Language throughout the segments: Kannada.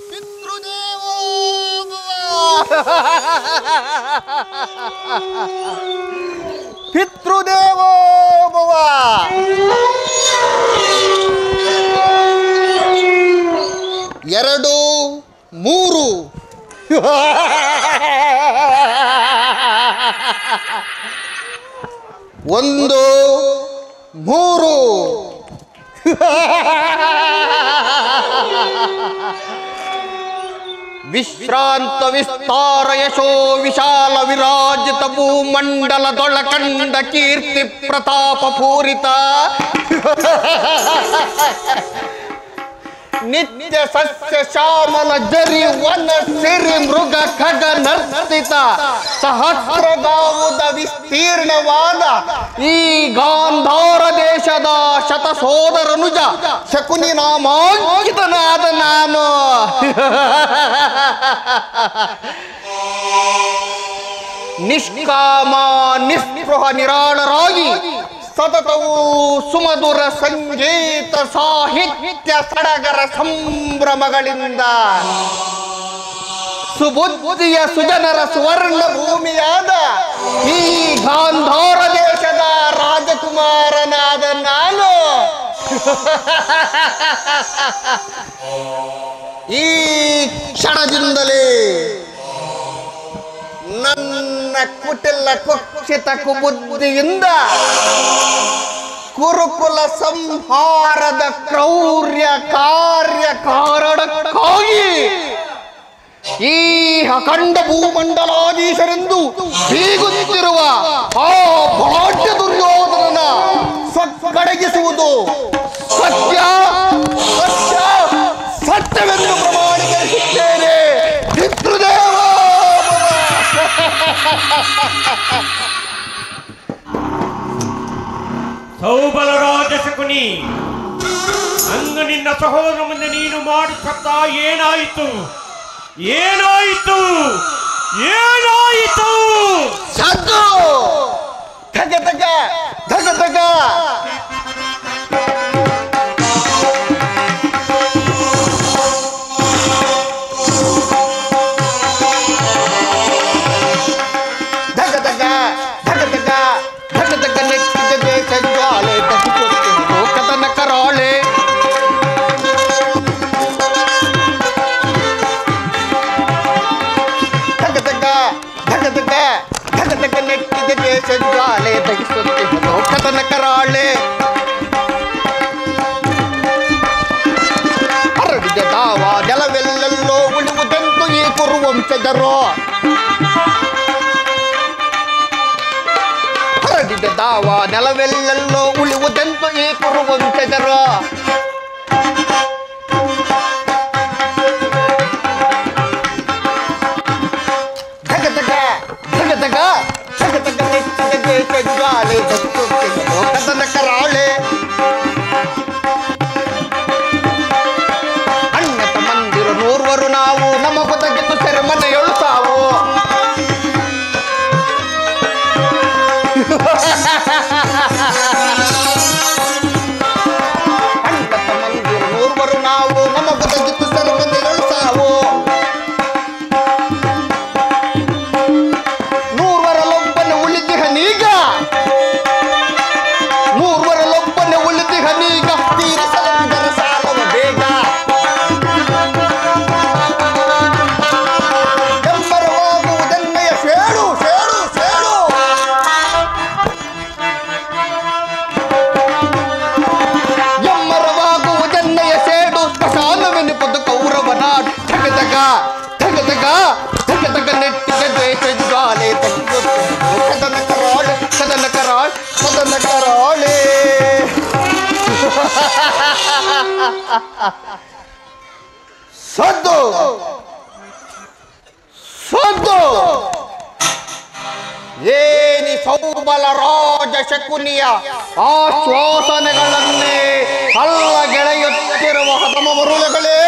ಪಿತೃದೇವೋ ಪಿತೃದೇವೋ ಭವ. ಎರಡು ಮೂರು ಒಂದು ಮೂರು ವಿಶ್ರಾಂತ ವಿಸ್ತಾರ ಯಶೋ ವಿಶಾಲ ವಿರಾಜಿತ ಭೂಮಂಡಲದೊಳಕಂಡ ಕೀರ್ತಿ ಪ್ರತಾಪ ಪೂರಿತ ನಿತ್ಯ ಸಸ್ಯ ಶ್ಯಾಮಲ ಜರಿ ವನ ಸಿರಿ ಮೃಗ ಖಗ ನರ್ತಿತ ಸಹಸ್ರಗಾವುದ ವಿಸ್ತೀರ್ಣವಾದ ಈ ಗಾಂಧಾರ ದೇಶದ ಶತ ಸೋದರನುಜ ಶಕುನಿ ನಾಮಾಂಕಿತನಾದ ನಾನು ನಿಷ್ಕಾಮ ನಿಸ್ಪೃಹ ನಿರಾಳರಾಗಿ ಸತತವೂ ಸುಮಧುರ ಸಂಗೀತ ಸಾಹಿತ್ಯ ಸಡಗರ ಸಂಭ್ರಮಗಳಿಂದ ಸುಬುದ್ಧಿಯ ಸುಜನರ ಸುವರ್ಣ ಭೂಮಿಯಾದ ಈ ಗಾಂಧಾರ ದೇಶದ ರಾಜಕುಮಾರನಾದ ನಾನು ಈ ಕ್ಷಣದಿಂದಲೇ ನನ್ನ ಕುಟಿಲ ಕುಕ್ಷಿತ ಕುಬುದ್ಧಿಯಿಂದ ಕುರುಕುಲ ಸಂಹಾರದ ಕ್ರೌರ್ಯ ಕಾರ್ಯ ಕಾರಣಕ್ಕಾಗಿ ಈ ಅಖಂಡ ಭೂಮಂಡಲಾಧೀಶರೆಂದು ಬೀಗುತ್ತಿರುವ ಆ ಭಾಟ್ಯ ದುರ್ಯೋಧನನ ಸ್ವಕ್ಕಡಗಿಸುವುದು ಸತ್ಯ ಸತ್ಯ ಸತ್ಯವೆಂದು ಪ್ರಮಾಣೀಕರಿಸುತ್ತೇನೆ. ಪಿತೃದೇವ ಸೌಬಲರಾಜ ಶಕುನಿ, ಅಂದು ನಿನ್ನ ಸಹೋದರ ಮುಂದೆ ನೀನು ಮಾಡಿ ಶಬ್ದ ಏನಾಯಿತು? ಏನಾಯಿತು? ಏನಾಯಿತು? ಸದ್ದು ಧಗ ಧಗ ಧಗ ಧಗ ಜ್ವಾಲೆ ದಹಿಸುತ್ತಿದ್ದನು ಕದನ ಕರಾಳೆ. ಹರಡಿದ ದಾವ ನೆಲವೆಲ್ಲೆಲ್ಲೋ ಉಳಿವುದೆಂದು ಈ ಕುರುವಂಶಜರು. ಹರಡಿದ ದಾವ ನೆಲವೆಲ್ಲೆಲ್ಲೋ ಉಳಿವುದೆಂದು ಈ ಕುರುವಂಶಜರು. ಕದನ ಕರಾಳೆ ಅಣ್ಣ ತಮ್ಮಂದಿರ ನೂರ್ವರು ನಾವು ನಮಗೊದಗಿತು ಸೆರೆಮನೆಯೊಳು ಸಾವು. ಅಣ್ಣ ತಮ್ಮಂದಿರ ನೂರ್ವರು ನಾವು ನಮಗೊದಗಿತು ಸೆರೆಮನೆಯೊಳು ಸಾವು. ನೂರ್ವರಲ್ಲೊಬ್ಬನ ಉಳಿದಿಹನೀಗ ತೀರಿಸಲೆಂದರ ಸಾಲವ ಬೇಗ. ಎಮ್ಮರವಾಗುವುದೆನ್ನೆಯ ಸೇಡು ಸೇಡು ಸೇಡು. ಎಮ್ಮರವಾಗುವುದೆನ್ನೆಯ ಸೇಡು ಸ್ಮಶಾನವೆನಿಪದು ಕೌರವನಾಡು. ಧಗಧಗ ಧಗಧಗ ಧಗಧಗ ನೆಟ್ಟಿಗೆ ದ್ವೇಷ ಜ್ವಾಲೆ ಕದನ ಕರಾಳೆ ಕದನ ಕರಾಳೆ ಕದನ ಕರಾಳೆ. ಸದ್ದು ಸದ್ದು ಏನಿ ಸೌಬಲ ರಾಜ ಶಕುನಿಯ ಆಶ್ವಾಸನೆಗಳನ್ನೇ ಹಲ್ಲ ಗೆಳೆಯುತ್ತಿರುವ ಹತಮ ಮರುಳುಗಳೇ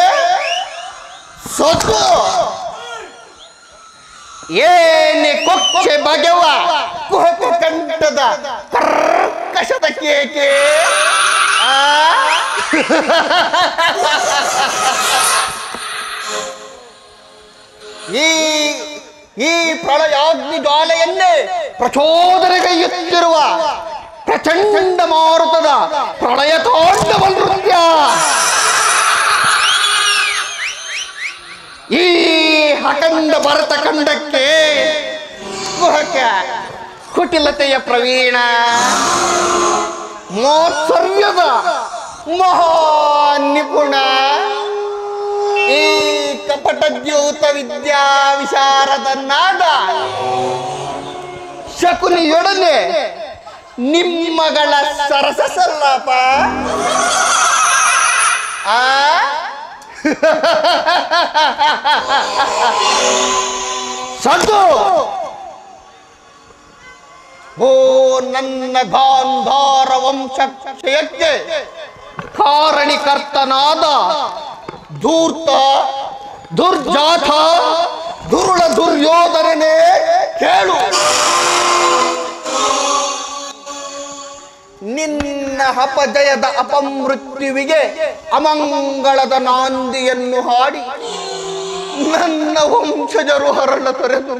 ಸದ್ದು. ಏನಿ ಕೊಚ್ಚೆ ಬಗೆವ ಕುಹಕು ಕಂಠದ ಕರ್ಕಶದ ಕೇಕೆ. ಈ ಈ ಪ್ರಳಯಾಗ್ನಿ ಜ್ವಾಲೆಯನ್ನೇ ಪ್ರಚೋದನೆಗೈಯುತ್ತಿರುವ ಪ್ರಚಂಡ ಮಾರುತದ ಪ್ರಳಯ ತಾಂಡವ ನೃತ್ಯ. ಈ ಅಖಂಡ ಭರತ ಖಂಡಕ್ಕೆ ಕುಹಕ ಕುಟಿಲತೆಯ ಪ್ರವೀಣ, ಮೋತ್ಸರ್ಯದ ಮಹಾನಿಪುಣ, ಈ ಕಪಟದ್ಯೂತ ವಿದ್ಯಾ ವಿಶಾರದನಾದ ಶಕುನಿಯೊಡನೆ ನಿಮ್ಮಗಳ ಸರಸ ಸಲ್ಲಾಪ. ಸಂತು ಓ ನನ್ನ ಗಾಂಧಾರ ವಂಶಕ್ಷಯಕ್ಕೆ ಕಾರಣಿಕರ್ತನಾದ ಧೂರ್ತ ದುರ್ಜಾತ ದುರುಳ ದುರ್ಯೋಧನನೇ ಕೇಳು. ನಿನ್ನ ಅಪಜಯದ ಅಪಮೃತ್ಯುವಿಗೆ ಅಮಂಗಳದ ನಾಂದಿಯನ್ನು ಹಾಡಿ ನನ್ನ ವಂಶಜರು ಹರಳ ತೊರೆದು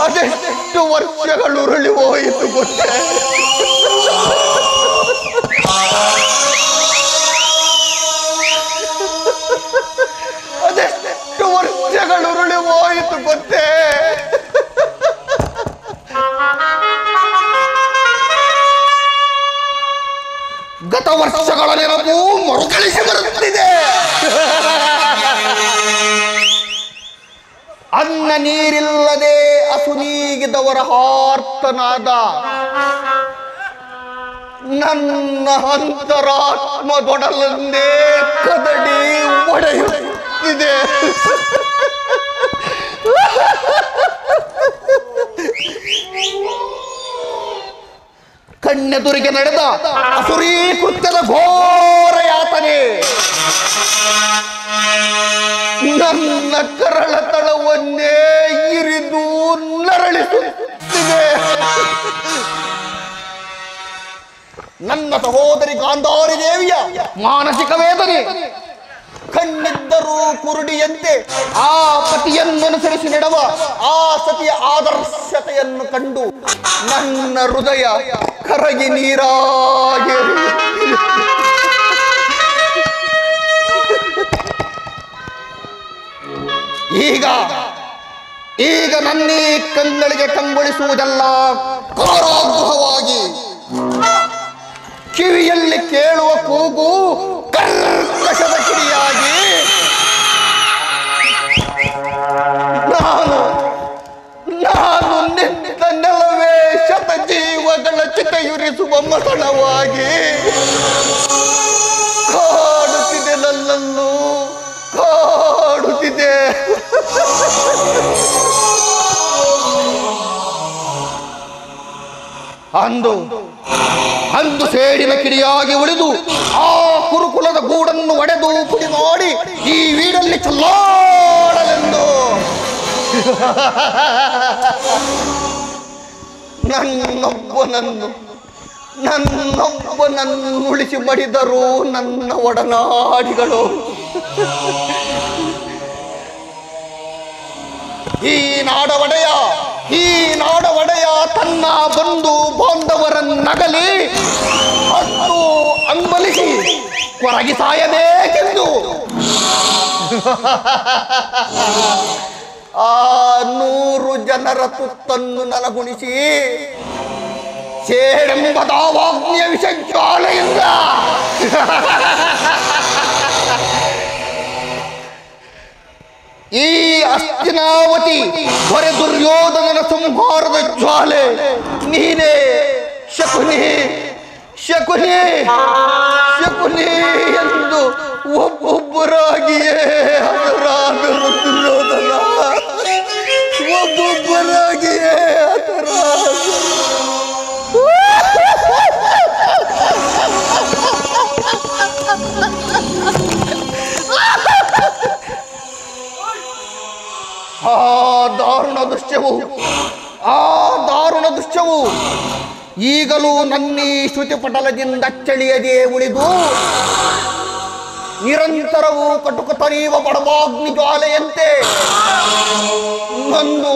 ಅದೆಷ್ಟು ವರ್ಷಗಳು ಉರುಳಿ ಹೋಯಿತು ಗೊತ್ತೇ. ಅದೆಷ್ಟು ವರ್ಷಗಳು ಉರುಳಿ ಹೋಯಿತು ಗೊತ್ತೇ. ಗತ ವರ್ಷಗಳ ನೆನಪು ಮರುಕಳಿಸಿ ಬರುತ್ತಿದೆ. ಅನ್ನ ನೀರಿಲ್ಲದೆ ಅಸುನೀಗಿದವರ ಆರ್ತನಾದ ನನ್ನ ಅಂತರಾತ್ಮದೊಡಲನ್ನೇ ಕದಡಿ ಒಡೆಯುತ್ತಿದೆ. ಕಣ್ಣೆದುರಿಗೆ ನಡೆದ ಅಸುರೀ ಕೃತ್ಯದ ಘೋರ ಯಾತನೆ ನನ್ನ ಕರಳ ತಳವನ್ನೇ ಇರಿದು ನರಳಿಸುತ್ತಿದೆ. ನನ್ನ ಸಹೋದರಿ ಗಾಂಧಾರಿ ದೇವಿಯ ಮಾನಸಿಕ ವೇದನೆ ಕಣ್ಣಿದ್ದರೂ ಕುರುಡಿಯಂತೆ ಆ ಪತಿಯನ್ನನುಸರಿಸಿ ನಡೆವ ಆ ಸತಿಯ ಆದರ್ಶತೆಯನ್ನು ಕಂಡು ನನ್ನ ಹೃದಯ ಕರಗಿ ನೀರಾಗಿ ಈಗ ನನ್ನೀ ಕಣ್ಣಳಿಗೆ ಕಂಗೊಳಿಸುವುದೆಲ್ಲ ಕಾರಾಗೃಹವಾಗಿ ಕಿವಿಯಲ್ಲಿ ಕೇಳುವ ಕೂಗು ಕರ್ಕಶದ ಕಿಡಿಯಾಗಿ ನಾನು ನಿಂತ ನೆಲವೇ ಶತ ಜೀವಗಳ ಚಿತೆಯುರಿಸುವ ಮಸಣವಾಗಿ ಕಾಡುತ್ತಿದೆ, ನನ್ನನ್ನು ಕಾಡುತ್ತಿದೆ. ಅಂದು ಸೇಡಿನ ಕಿಡಿಯಾಗಿ ಉಳಿದು ಆ ಕುರುಕುಲದ ಗೂಡನ್ನು ಒಡೆದು ಪುಡಿ ಮಾಡಿ ಈ ವೀಡಲ್ಲಿ ಚಲ್ಲಾಡಲೆಂದು ನನ್ನೊಬ್ಬನನ್ನು ಉಳಿಸಿ ಮಡಿದರು ನನ್ನ ಒಡನಾಡಿಗಳು. ಈ ನಾಡವಡೆಯ ತನ್ನ ಬಂಧು ಬಾಂಧವರನ್ನಗಲಿ ಮತ್ತು ಅಂಬಲಿಸಿ ಕೊರಗಿ ಸಾಯಬೇಕೆಂದು ಆ 100 ಜನರ ತುತ್ತನ್ನು ನನಗುಣಿಸಿ ಸೇಡೆಂಬ ದಾವಾಗ್ನಿಯ ವಿಷಜ್ವಾಲೆಯಿಂದ ಈ ಅಸ್ತಿನಾವತಿ ಹೊರೆ ದುರ್ಯೋಧನನ ಸಂಹಾರದ ಜ್ವಾಲೆ ನೀನೇ ಶಕುನಿ ಶಕುನಿ ಶಕುನಿ ಎಂದು ಒಬ್ಬೊಬ್ಬರಾಗಿಯೇ ಅದರಾದರು ದುರ್ಯೋಧನ, ಒಬ್ಬೊಬ್ಬರಾಗಿಯೇ ಅದರಾದರು. ಆ ದಾರುಣ ದೃಶ್ಯವು ಈಗಲೂ ನನ್ನೀ ಶ್ರುತಿ ಪಟಲದಿಂದ ಅಚ್ಚಳಿಯದೆ ಉಳಿದು ನಿರಂತರವೂ ಕಟುಕತನೀವ ಬಡವಾಗ್ನಿ ಜ್ವಾಲೆಯಂತೆ ನೊಂದು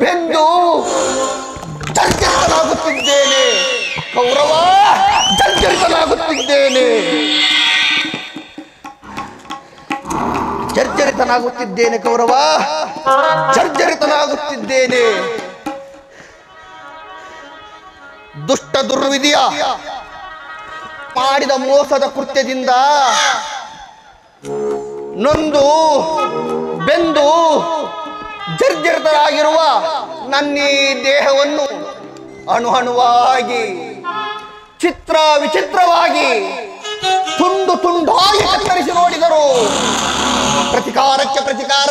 ಬೆಂದು ಜರ್ಜರಿತನಾಗುತ್ತಿದ್ದೇನೆ ಕೌರವ, ಜರ್ಜರಿತನಾಗುತ್ತಿದ್ದೇನೆ, ಜರ್ಜರಿತನಾಗುತ್ತಿದ್ದೇನೆ ಕೌರವ, ಜರ್ಜರಿತನಾಗುತ್ತಿದ್ದೇನೆ. ದುಷ್ಟ ದುರ್ವಿಧಿಯ ಮಾಡಿದ ಮೋಸದ ಕೃತ್ಯದಿಂದ ನೊಂದು ಬೆಂದು ಜರ್ಜರಿತರಾಗಿರುವ ನನ್ನೀ ದೇಹವನ್ನು ಅಣುವಾಗಿ ಚಿತ್ರ ವಿಚಿತ್ರವಾಗಿ ತುಂಡು ತುಂಡಾಗಿ ಕತ್ತರಿಸಿ ನೋಡಿದರು. ಪ್ರತಿಕಾರಕ್ಕೆ ಪ್ರತಿಕಾರ,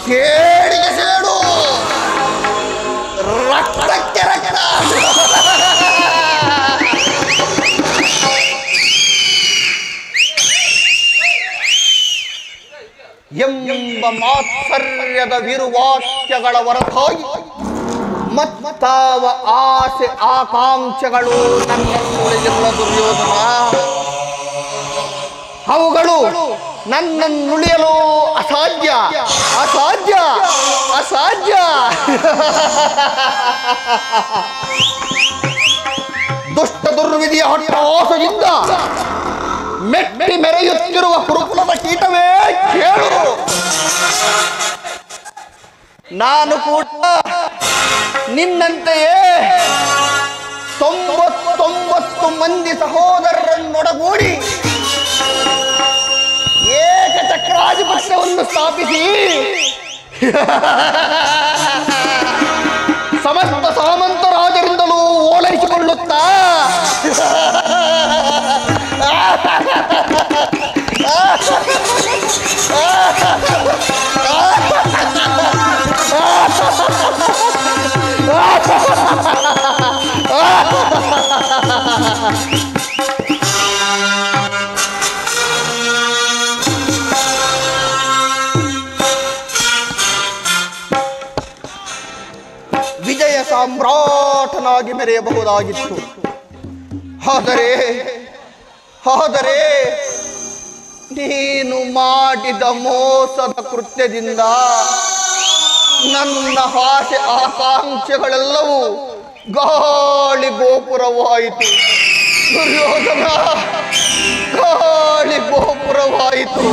ಸೇಡಿಗೆ ಸೇಡು, ರಕ್ತಕ್ಕೆ ರಕ್ತ. ಎಂಬ ಮಾತ್ಸರ್ಯದ ವಿರುವಾಕ್ಯಗಳ ಹೊರತಾಗಿ ಮತ್ತಾವ ಆಸೆ ಆಕಾಂಕ್ಷೆಗಳು ನನ್ನನ್ನುಳಿಯಲ್ಲ ದುರ್ಯೋಧನ. ಅವುಗಳು ನನ್ನನ್ನುಳಿಯಲು ಅಸಾಧ್ಯ, ಅಸಾಧ್ಯ, ಅಸಾಧ್ಯ. ದುಷ್ಟ ದುರ್ವಿಧಿಯ ಹೊಟ್ಟೆಹಾಸದಿಂದ ಮೆಟ್ಟಿ ಮೆರೆಯುತ್ತಿರುವ ಕುರುಕುಲದ ಕೀಟವೇ ಕೇಳು. ನಾನು ಕೂಡ ನಿನ್ನಂತೆಯೇ 99 ಮಂದಿ ಸಹೋದರರನ್ನೊಡಗೂಡಿ ಏಕಚಕ್ರಾಧಿಪತ್ಯವನ್ನು ಸ್ಥಾಪಿಸಿ ಸಮಸ್ತ ಸಾಮಂತರಾಜರಿಂದಲೂ ಓಲೈಸಿಕೊಳ್ಳುತ್ತಾ ವಿಜಯ ಸಾಮ್ರಾಟನಾಗಿ ಮೆರೆಯಬಹುದಾಗಿತ್ತು. ಆದರೆ ನೀನು ಮಾಡಿದ ಮೋಸದ ಕೃತ್ಯದಿಂದ ನನ್ನ ಆಸೆ ಆಕಾಂಕ್ಷೆಗಳೆಲ್ಲವೂ ಗಾಳಿ ಗೋಪುರವಾಯಿತು. ದುರ್ಯೋಧನ, ಗಾಳಿ ಗೋಪುರವಾಯಿತು.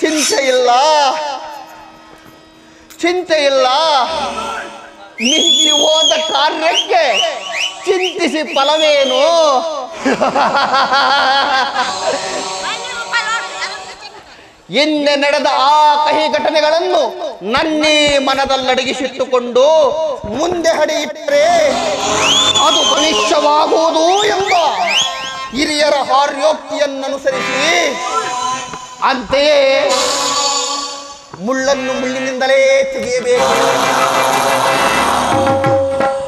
ಚಿಂತೆ ಇಲ್ಲ, ಚಿಂತೆ ಇಲ್ಲ. ಮಿಂಚಿ ಹೋದ ಕಾರ್ಯಕ್ಕೆ ಚಿಂತಿಸಿ ಫಲವೇನು? ಹಿಂದೆ ನಡೆದ ಆ ಕಹಿ ಘಟನೆಗಳನ್ನು ನನ್ನೇ ಮನದಲ್ಲಡಗಿಸಿಟ್ಟುಕೊಂಡು ಮುಂದೆ ಹಡೆಯಿಟ್ಟರೆ ಅದು ಭವಿಷ್ಯವಾಗುವುದು ಎಂಬ ಹಿರಿಯರ ಹಾರ್ಯೋಕ್ತಿಯನ್ನನುಸರಿಸಿ ಅಂತೆಯೇ ಮುಳ್ಳನ್ನು ಮುಳ್ಳಿನಿಂದಲೇ ತೆಗೆಯಬೇಕು,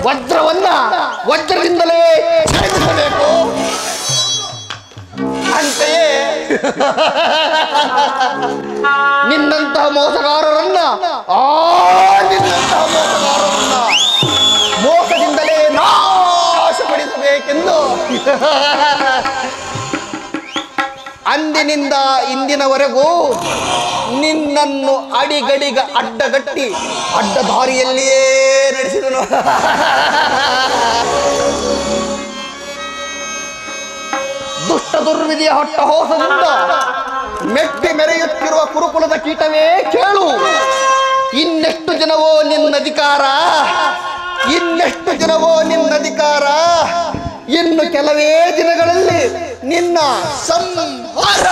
ವಜ್ರವನ್ನ ವಜ್ರದಿಂದಲೇ ಛೇದಿಸಬೇಕು. ಅಂತೆಯೇ ನಿನ್ನಂತಹ ಮೋಸಗಾರರನ್ನ ಮೋಸದಿಂದಲೇ ನಾಶಪಡಿಸಬೇಕೆಂದು ಅಂದಿನಿಂದ ಇಂದಿನವರೆಗೂ ನಿನ್ನನ್ನು ಅಡಿಗಡಿಗ ಅಡ್ಡಗಟ್ಟಿ ಅಡ್ಡ ದಾರಿಯಲ್ಲಿಯೇ ನಡೆಸಿದನು. ದುಷ್ಟ ದುರ್ವಿಧಿಯ ಹೊಟ್ಟೆಹಾಸದಿಂದ ಮೆಟ್ಟಿ ಮೆರೆಯುತ್ತಿರುವ ಕುರುಕುಲದ ಕೀಟವೇ ಕೇಳು. ಇನ್ನೆಷ್ಟು ಜನವೋ ನಿನ್ನಧಿಕಾರ, ಇನ್ನೆಷ್ಟು ಜನವೋ ನಿನ್ನಧಿಕಾರ. ಇನ್ನು ಕೆಲವೇ ದಿನಗಳಲ್ಲಿ ನಿನ್ನ ಸಂಹಾರ.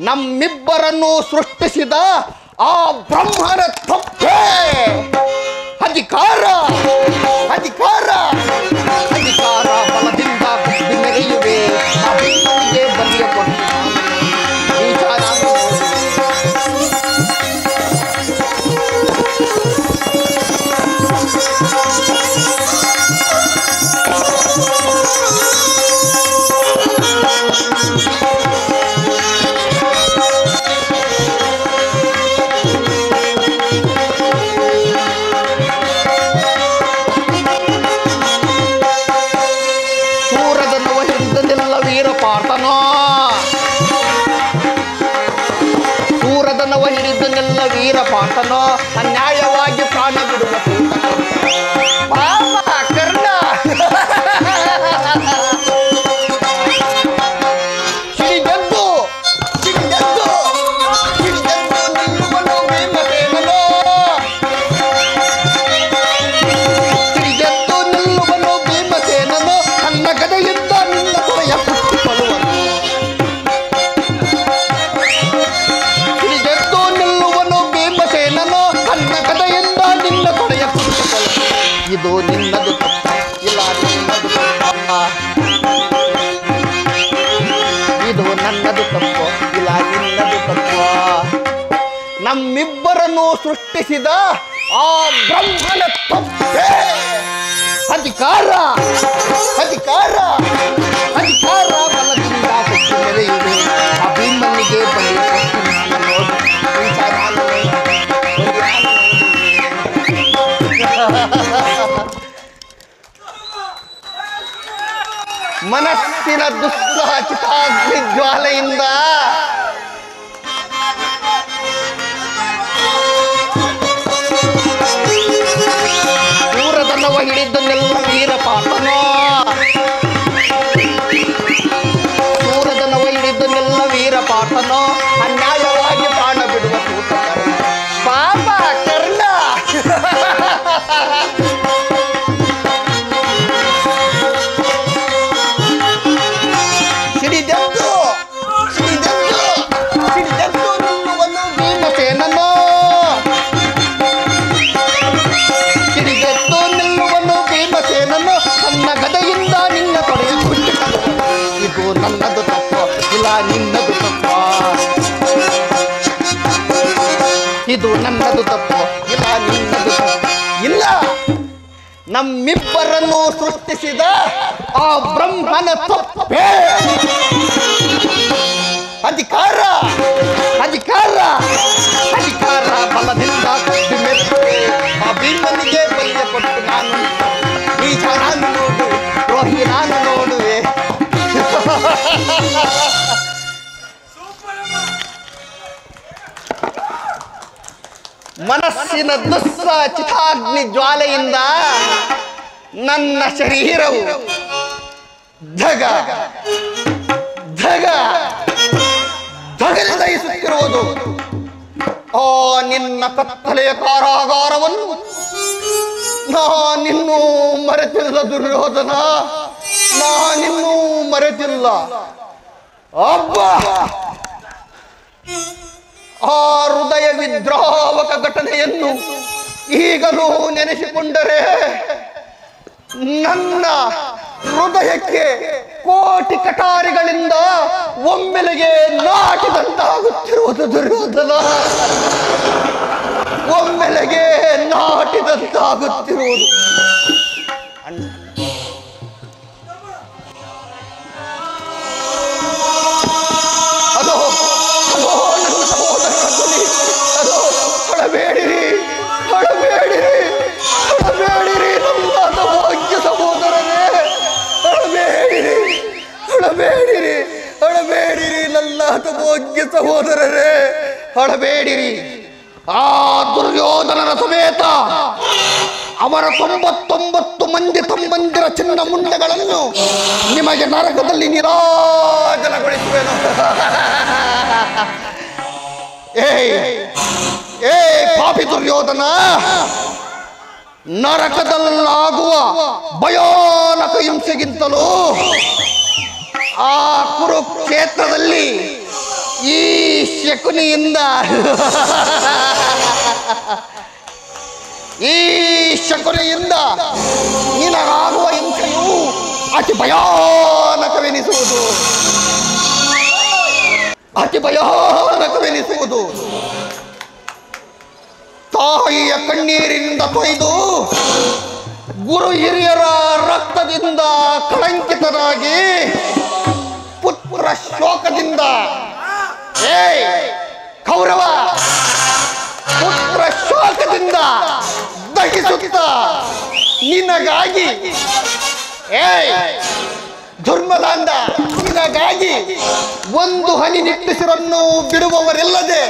ನಮ್ಮಿಬ್ಬರನ್ನು ಸೃಷ್ಟಿಸಿದ ಆ ಬ್ರಹ್ಮನ ತಪ್ಪೇ ಅಧಿಕಾರ ಅಧಿಕಾರ ಅಧಿಕಾರ ಬಲದಿಂದ ಬಿದ್ದು ಮೆರೆಯುವೆ ಅಭಿಮಾನಿಗೆ ಬಲಿಯ ಕೊಟ್ಟು ಸೂರದನವ ಹಿಡಿದನೆಲ್ಲ ವೀರಪಾತನೋ ಅನ್ಯಾಯವಾಗಿ ಪ್ರಾಣ ಬಿಡುವ ಪಾಪ ಕರ್ಣ ಸಿಡಿದೆದ್ದು ಸಿಡಿದೆದ್ದು ಸಿಡಿದೆದ್ದು ನಿಲ್ಲುವನು ಭೀಮಸೇನನೋ ಸಿಡಿದೆದ್ದು ನಿಲ್ಲುವನು ಭೀಮಸೇನನೋ ನನ್ನ ಗದೆಯಿಂದ ನಿನ್ನ ತೊರೆಯ ಪುಟ್ಟಿಕೊಳ್ಳುವನು ಇದು ನಿನ್ನದು ತಪ್ಪ ಇಲ್ಲ ನಿನ್ನದು ತಪ್ಪ ಇದು ನನ್ನದು ತಪ್ಪು ಇಲ್ಲ ನಿನ್ನದು ತಪ್ಪ ನಮ್ಮಿಬ್ಬರನ್ನು ಸೃಷ್ಟಿಸಿದ ಆ ಬ್ರಹ್ಮನ ತಪ್ಪೇ ಅಧಿಕಾರ ಅಧಿಕಾರ ಅಧಿಕಾರ ಬಲದಿಂದ ಕೊಟ್ಟು ಮೆರೆಯುವೆ ಅಭಿಮನ್ನಿಗೆ ಬಲಿ ಮನಸ್ಸಿನ ದುಸ್ಸಾಚಿತಾಗ್ನಿ ಜ್ವಾಲೆಯಿಂದ ಸೂರದನವ ಹಿಡಿದನ್ನೆಲ್ಲ ವೀರಪಾತನೋ ಸೂರದನವ ಹಿಡಿದನ್ನೆಲ್ಲ ವೀರಪಾತನೋ ಅನ್ಯಾಯವಾಗಿ ಪ್ರಾಣ ಬಿಡುವ ಸೂತ ಪಾಪ ಕರ್ಣ ಸಿಡಿದೆದ್ದು ಸಿಡಿದೆದ್ದು ಸಿಡಿದೆದ್ದು ನಿಲ್ಲುವನು ಭೀಮಸೇನನೋ ಸಿಡಿದೆದ್ದು ನಿಲ್ಲುವನು ಭೀಮಸೇನನೋ ನನ್ನ ಗದೆಯಿಂದ ನಿನ್ನ ತೊಡೆಯ ಕುಟ್ಟಿಕೊಳ್ಳುವ ಇದು ನನ್ನದು ತಪ್ಪ ಇಲ್ಲ ನಿನ್ನದು ತಪ್ಪ ಇದು ನನ್ನದು ತಪ್ಪು ಇಲ್ಲ ನಿನ್ನದು ತಪ್ಪು ಇಲ್ಲ ನಮ್ಮಿಬ್ಬರನ್ನು ಸೃಷ್ಟಿಸಿದ ಆ ಬ್ರಹ್ಮನ ತಪ್ಪೇ ಅಧಿಕಾರ ಅಧಿಕಾರ ಅಧಿಕಾರ ಬಲದಿಂದ ಕೊಟ್ಟು ಮೆಚ್ಚುವೆ ಅಭಿಮನ್ನಿಗೆ ಬಲಿಯ ಕೊಟ್ಟು ನಾನು ನೀಚ ನಾನು ನೋಡು ದ್ರೋಹಿ ನಾನು ನೋಡುವೆ ಮನಸ್ಸಿನ ದುಸ್ಸಾಚಿತಾಗ್ನಿ ಜ್ವಾಲೆಯಿಂದ ನನ್ನ ಶರೀರವು ಧಗ ಧಗ ಧಗಲಿ ದಹಿಸುತ್ತಿರುವುದು ಆ ನಿನ್ನ ಕತ್ತಲೆಯ ಕಾರಾಗಾರವನ್ನು ನಾನಿನ್ನೂ ಮರೆತಿಲ್ಲ ದುರ್ಯೋಧನ ನಾನಿನ್ನೂ ಮರೆತಿಲ್ಲ ಅಬ್ಬ ಆ ಹೃದಯ ವಿದ್ರಾವಕ ಘಟನೆಯನ್ನು ಈಗಲೂ ನೆನೆಸಿಕೊಂಡರೆ ನನ್ನ ಹೃದಯಕ್ಕೆ ಕೋಟಿ ಕಟಾರಿಗಳಿಂದ ಒಮ್ಮೆಲೆಗೆ ನಾಟಿದಂತಾಗುತ್ತಿರುವುದು ದುರ್ಯೋಧನ ಒಮ್ಮೆಲೆಗೆ ನಾಟಿದಂತಾಗುತ್ತಿರುವುದು ಅದೋ ಅದೋ ನನ್ನ ಸಹೋದರನ ಧ್ವನಿ ಅದೋ ಹೊಳಬೇಡಿರಿ ಹೊಳಬೇಡಿರಿ ಹೊಳಬೇಡಿರಿ ನನ್ನ ಭಾಗ್ಯ ಸಹೋದರನೇ ಹೊಳಬೇಡಿರಿ ಹೊಳಬೇಡಿರಿ ಹೊಳಬೇಡಿರಿ ನನ್ನ ಭಾಗ್ಯ ಸಹೋದರರೇ ಹೊಳಬೇಡಿರಿ ಆ ದುರ್ಯೋಧನನ ಸಮೇತ ಅವರ 99 ಮಂದಿ ತಮ್ಮಂದಿರ ಚಿನ್ನ ಮುಂಡೆಗಳನ್ನು ನಿಮಗೆ ನರಕದಲ್ಲಿ ನಿರಾಜನಗೊಳಿಸುವೆನು. ಏ ಪಾಪಿ ದುರ್ಯೋಧನ, ನರಕದಲ್ಲಾಗುವ ಭಯಾನಕ ಹಿಂಸೆಗಿಂತಲೂ ಆ ಕುರುಕ್ಷೇತ್ರದಲ್ಲಿ ಈ ಶಕುನಿಯಿಂದ ನಿನಗಾಗುವ ಹಿಂಸೆಯು ಅತಿ ಭಯಾನಕವೆನಿಸುವುದು. ತಾಯಿಯ ಕಣ್ಣೀರಿನಿಂದ ತೊಯ್ದು ಗುರು ಹಿರಿಯರ ರಕ್ತದಿಂದ ಕಳಂಕಿತನಾಗಿ ಪುತ್ರ ಶೋಕದಿಂದ ಕೌರವ ಪುತ್ರ ಶೋಕದಿಂದ ದಹಿಸುತ್ತ ನಿನಗಾಗಿ ಧರ್ಮದಾಂಡ ನಿನಗಾಗಿ ಒಂದು ಹನಿ ನಿಟ್ಟುಸಿರನ್ನು ಬಿಡುವವರಿಲ್ಲದೆ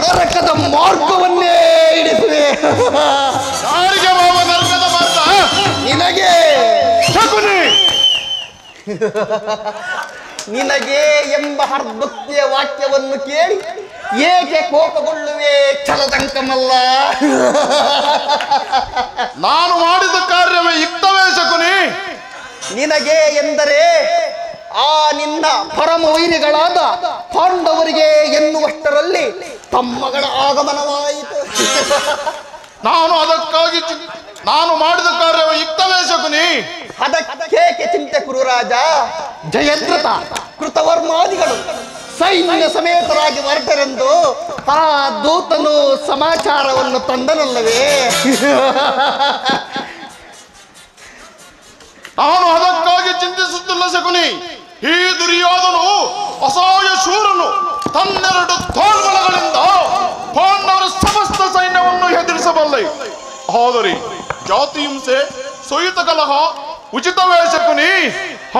ನರಕದ ಮಾರ್ಗವನ್ನೇ ಹಿಡಿಸುವೆ. ನಿನಗೆ ನಿನಗೆ ಎಂಬ ಹರ್ಭಕ್ತಿಯ ವಾಕ್ಯವನ್ನು ಕೇಳಿ ಏಕೆ ಕೋಪಗೊಳ್ಳುವೆ ಛಲದಂಕಮಲ್ಲ? ನಾನು ಮಾಡಿದ ಕಾರ್ಯವೇ ಯುಕ್ತವೇ ಶಕುನಿ. ನಿನಗೆ ಎಂದರೆ ಆ ನಿನ್ನ ಪರಮ ವೈರಿಗಳಾದ ಪಾಂಡವರಿಗೆ ಎನ್ನುವಷ್ಟರಲ್ಲಿ ತಮ್ಮಗಳ ಆಗಮನವಾಯಿತು. ನಾನು ಮಾಡಿದ ಕಾರ್ಯವೇ ಯುಕ್ತವೇ ಶಕುನಿ. ಅದಕ್ಕೇಕೆ ಚಿಂತೆ ಕುರುರಾಜ? ಜಯದ್ರಥ ಕೃತವರ್ಮಾದಿಗಳು ಸೈನ್ಯ ಸಮೇತರಾಗಿ ಹೊರಟರೆಂದು ಆ ದೂತನು ಸಮಾಚಾರವನ್ನು ತಂದನಲ್ಲವೇ? ನಾನು ಅದಕ್ಕಾಗಿ ಚಿಂತಿಸುತ್ತಿಲ್ಲ ಶಕುನಿ. ಈ ದುರ್ಯೋಧನು ಅಸಹಾಯ ಶೂರನು ತನ್ನೆರಡು ತೋಳ್ಬಲಗಳಿಂದ ಪಾಂಡವರ ಸಮಸ್ತ ಸೈನ್ಯವನ್ನು ಎದುರಿಸಬಲ್ಲೆ. ಆದರೆ ಜಾತಿ ಹಿಂಸೆ ಸೊಯಿತ ಕಲಹ ಉಚಿತವೇ ಶಕುನಿ.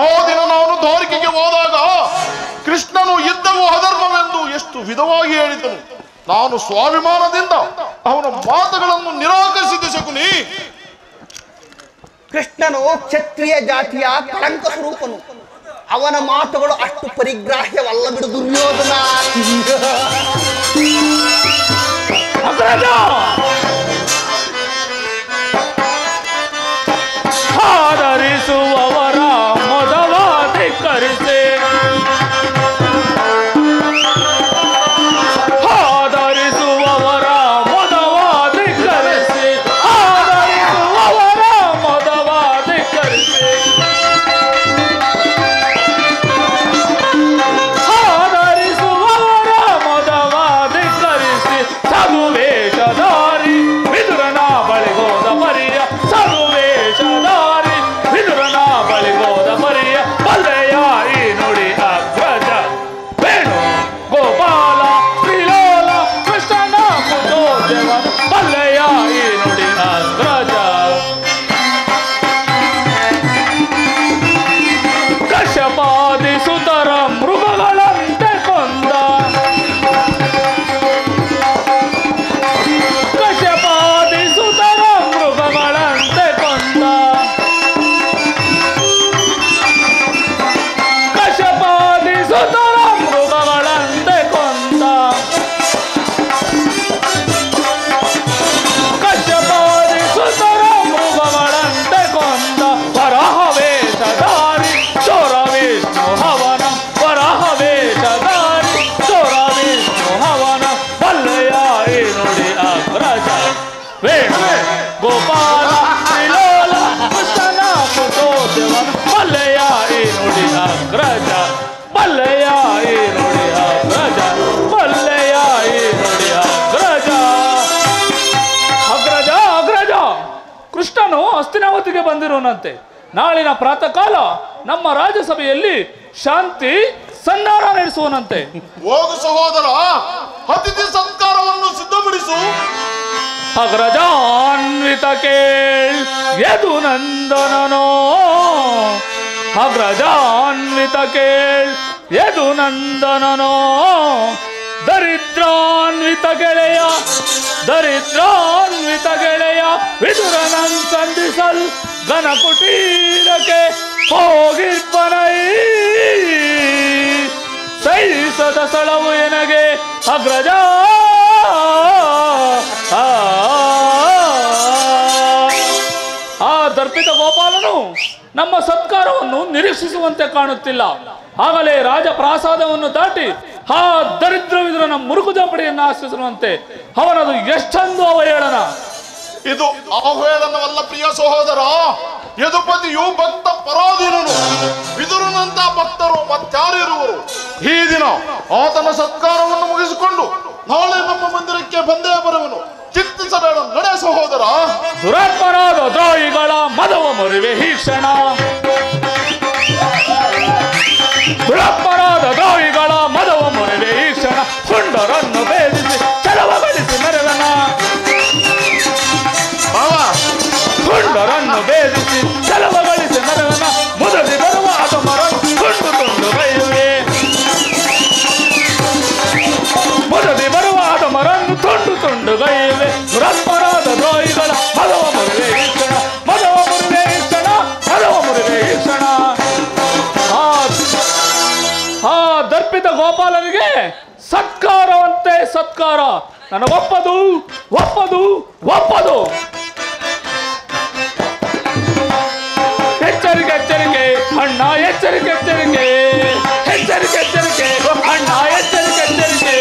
ಆ ದಿನ ನಾನು ದ್ವಾರಕೆಗೆ ಹೋದಾಗ ಕೃಷ್ಣನು ಯುದ್ಧವು ಅಧರ್ಮವೆಂದು ಎಷ್ಟು ವಿಧವಾಗಿ ಹೇಳಿದನು. ನಾನು ಸ್ವಾಭಿಮಾನದಿಂದ ಅವನ ಮಾತುಗಳನ್ನು ನಿರಾಕರಿಸಿದೆ ಶಕುನಿ. ಕೃಷ್ಣನು ಕ್ಷತ್ರಿಯ ಜಾತಿಯ ಕಳಂಕ ಸ್ವರೂಪನು. ಅವನ ಮಾತುಗಳು ಅಷ್ಟು ಪರಿಗ್ರಾಹ್ಯವಲ್ಲ ಬಿಡು ದುರ್ಯೋಧನ. ಆಧರಿಸುವವರ ಮೊದಲಾದಿ ಕರಿಸೆ, ಆಧರಿಸುವವರ ಮೊದಲಾದಿ ಕರಿಸೆ, ಆಧರಿಸುವವರ ಮೊದಲಾದಿ ಕರಿಸೆ, ಆಧರಿಸುವವರ ಮೊದಲಾದಿ ಕರಿಸಿ ಸದುವೇಷಧಾರಿ ವಿದುರನ ಬಳಿಗೋದ ಪರಿಯ, ಸದುವೇಷಧಾರಿ ವಿದುರನ ಬಳಿಗೋದ ಪರಿಯ ಬಲ್ಲೆಯ ಈ ನುಡಿ ಅಗ್ರಜ ವೇಣು ಗೋಪಾಲ ಶ್ರೀಲೋಲ ಕೃಷ್ಣನ ಕುತೋದ್ಯವ ಬಲ್ಲೆಯ ಈ ನುಡಿ ಅಗ್ರಜ. ಕಶ್ಯಪಾದಿ ಸುತರ ಮೃಗಗಳಂತೆ ಕೊಂದ, ಕಶ್ಯಪಾದಿ ಸುತರ ಮೃಗಗಳಂತೆ ಕೊಂದ, ಕಶ್ಯಪಾದಿ ಸುತರ ಮೃಗಗಳಂತೆ ಕೊಂದ, ಕಶ್ಯಪಾದಿ ಸುತರ ಮೃಗಗಳಂತೆ ಕೊಂದ ವರಹ ವೇಷಧಾರಿ ಚೋರ ವಿಷ್ಣು ಹವನ, ವರಹ ವೇಷಧಾರಿ ಚೋರ ವಿಷ್ಣು ಹವನ ಬಲ್ಲೆಯ ಈ ನುಡಿ ಅಗ್ರಜ ವೇಣು ಗೋಪಾಲ ಶ್ರೀಲೋಲ ಕೃಷ್ಣನ ಕುತೋದ್ಯವನ ಬಲ್ಲೆಯ ಈ ನುಡಿ ಅಗ್ರಜ, ಬಲ್ಲೆಯ ಈ ನುಡಿ ಅಗ್ರಜ, ಬಲ್ಲೆಯ ಈ ನುಡಿ ಅಗ್ರಜ. ಅಗ್ರಜ ಅಗ್ರಜ ಕೃಷ್ಣನು ಹಸ್ತಿನಾವತಿಗೆ ಬಂದಿರುವನಂತೆ. ನಾಳಿನ ಪ್ರಾತಃ ಕಾಲ ನಮ್ಮ ರಾಜ್ಯಸಭೆಯಲ್ಲಿ ಶಾಂತಿ ಸಂಧಾನ ನಡೆಸುವನಂತೆ. ಹೋಗು ಸಹೋದರ, ಅತಿಥಿ ಸತ್ಕಾರವನ್ನು ಸಿದ್ಧಪಡಿಸು. ಅಗ್ರಜಾನ್ವಿತ ಕೇಳ್ ಯದು ನಂದನನೋ, ಅಗ್ರಜಾನ್ವಿತ ಕೇಳ್ ಯದು ನಂದನನೋ, ದರಿದ್ರಾನ್ವಿತ ಗೆಳೆಯ, ದರಿದ್ರಾನ್ವಿತ ಗೆಳೆಯ ವಿದುರನನ್ ಸಂಧಿಸಲ್ ಘನ ಕುಟೀರಕ್ಕೆ ಹೋಗಿರ್ಪನೈ, ಸೈಸದ ಸ್ಥಳವು ಎನಗೆ ಅಗ್ರಜ. ಆ ದರ್ಪಿತ ಗೋಪಾಲನು ನಮ್ಮ ಸತ್ಕಾರವನ್ನು ನಿರೀಕ್ಷಿಸುವಂತೆ ಕಾಣುತ್ತಿಲ್ಲ. ಆಗಲೇ ರಾಜಪ್ರಾಸಾದವನ್ನು ದಾಟಿ ಆ ದರಿದ್ರ ವಿದುರನ ಮುರುಕು ಜಪಡಿಯನ್ನು ಆಶ್ರಯಿಸುವಂತೆ ಅವನದು ಎಷ್ಟೊಂದು ಅವಹೇಳನ. ಇದು ಅವಹೇಳನವಲ್ಲ ಪ್ರಿಯ ಸಹೋದರ. ಯದುಪತಿಯು ಭಕ್ತ ಪರಾಧೀನನು. ವಿದುರನಂತ ಭಕ್ತರು ಮತ್ತಾರಿರುವರು. ಈ ದಿನ ಆತನ ಸತ್ಕಾರವನ್ನು ಮುಗಿಸಿಕೊಂಡು ನಾಳೆ ನಮ್ಮ ಮಂದಿರಕ್ಕೆ ಬಂದೇ ಬರುವನು. ಚಿಂತಿಸಬೇಡ, ನಡೆ ಸಹೋದರ. ದುರಾತ್ಮರಾದ ದ್ರೋಹಿಗಳ ಮದವ ಮುರಿವೆ ಈ ಕ್ಷಣ. ದುರಾತ್ಮರಾದ ದ್ರೋಹಿಗಳ ಮದವ ಮುರಿವೆ ಈ ಕ್ಷಣ. ಸುಂಡರನ್ನು ಭೇದಿಸಿ ಚಲವಗೊಳಿಸಿ ಮೆರವನ. ಸುಂಡರನ್ನು ಭೇದಿಸಿ ಚಲವಗೊಳಿಸಿ ಮೆರವನ. ಮುದದಿ ಬರುವ ಅಧಮರನ್ನು ತುಂಡು ತುಂಡು ಬೈಯುವೆ. ಮುದದಿ ಬರುವ ಅಧಮರನ್ನು ತುಂಡು ತುಂಡು ಗೈಯುವೆ. ದುರಾತ್ಮರಾದ ದ್ರೋಹಿಗಳ ಮದವ ಮುರಿವೆ ಈ ಕ್ಷಣ. ಮದವ ಮುರಿವೆ ಈ ಕ್ಷಣ. ಮದವ ಮುರಿವೆ ಈ ಕ್ಷಣ. ಆ ದರ್ಪಿತ ಗೋಪಾಲನಿಗೆ ಸತ್ಕಾರವಂತೆ ಸತ್ಕಾರ. ನನಗೊಪ್ಪದು ಒಪ್ಪದು ಒಪ್ಪದು. ಎಚ್ಚರಿಕೆ ಎಚ್ಚರಿಕೆ ಅಣ್ಣ, ಎಚ್ಚರಿಕೆ ಎಚ್ಚರಿಕೆ, ಎಚ್ಚರಿಕೆ ಎಚ್ಚರಿಕೆ ಅಣ್ಣ, ಎಚ್ಚರಿಕೆ ಎಚ್ಚರಿಕೆ.